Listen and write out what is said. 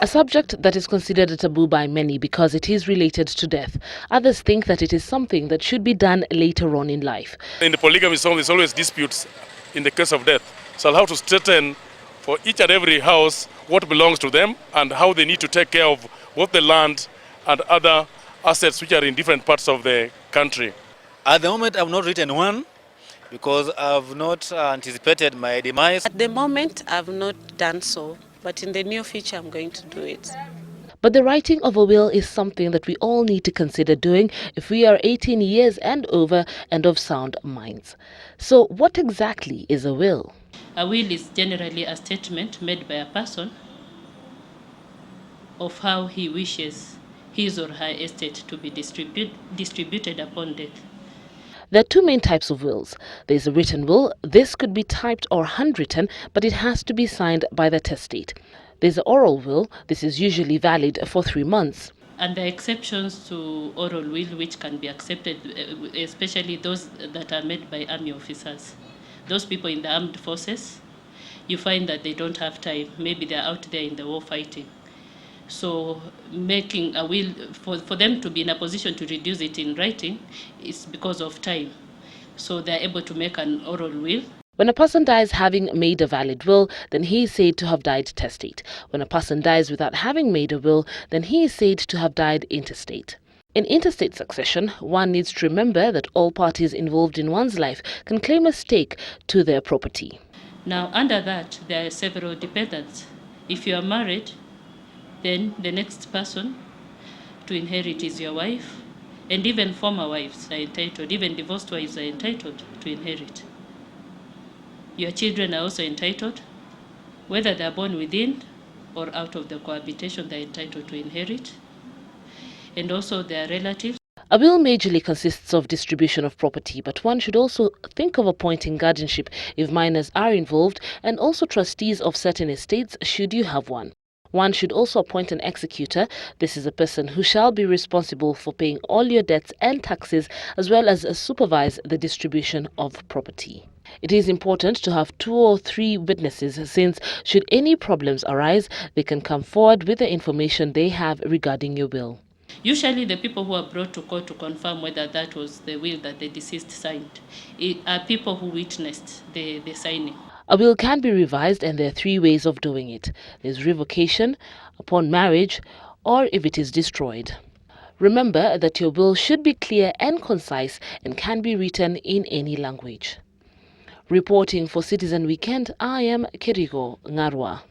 A subject that is considered a taboo by many because it is related to death. Others think that it is something that should be done later on in life. In the polygamy zone, there's always disputes in the case of death. So I'll have to straighten for each and every house what belongs to them and how they need to take care of both the land and other assets which are in different parts of the country. At the moment, I've not written one because I've not anticipated my demise. At the moment, I've not done so, but in the near future, I'm going to do it. But the writing of a will is something that we all need to consider doing if we are 18 years and over and of sound minds. So what exactly is a will? A will is generally a statement made by a person of how he wishes his or her estate to be distributed upon death. There are two main types of wills. There is a written will. This could be typed or handwritten, but it has to be signed by the testate. There's an oral will. This is usually valid for 3 months. And there are exceptions to oral will which can be accepted, especially those that are made by army officers. Those people in the armed forces, you find that they don't have time. Maybe they're out there in the war fighting. So making a will, for them to be in a position to reduce it in writing, is because of time. So they're able to make an oral will. When a person dies having made a valid will, then he is said to have died testate. When a person dies without having made a will, then he is said to have died intestate. In intestate succession, one needs to remember that all parties involved in one's life can claim a stake to their property. Now, under that, there are several dependents. If you are married, then the next person to inherit is your wife, and even former wives are entitled, even divorced wives are entitled to inherit. Your children are also entitled, whether they are born within or out of the cohabitation, they are entitled to inherit, and also their relatives. A will majorly consists of distribution of property, but one should also think of appointing guardianship if minors are involved, and also trustees of certain estates should you have one. One should also appoint an executor. This is a person who shall be responsible for paying all your debts and taxes, as well as supervise the distribution of property. It is important to have 2 or 3 witnesses, since should any problems arise, they can come forward with the information they have regarding your will. Usually the people who are brought to court to confirm whether that was the will that the deceased signed are people who witnessed the signing. A will can be revised, and there are 3 ways of doing it. There's revocation, upon marriage, or if it is destroyed. Remember that your will should be clear and concise and can be written in any language. Reporting for Citizen Weekend, I am Kirigo Ng'arua.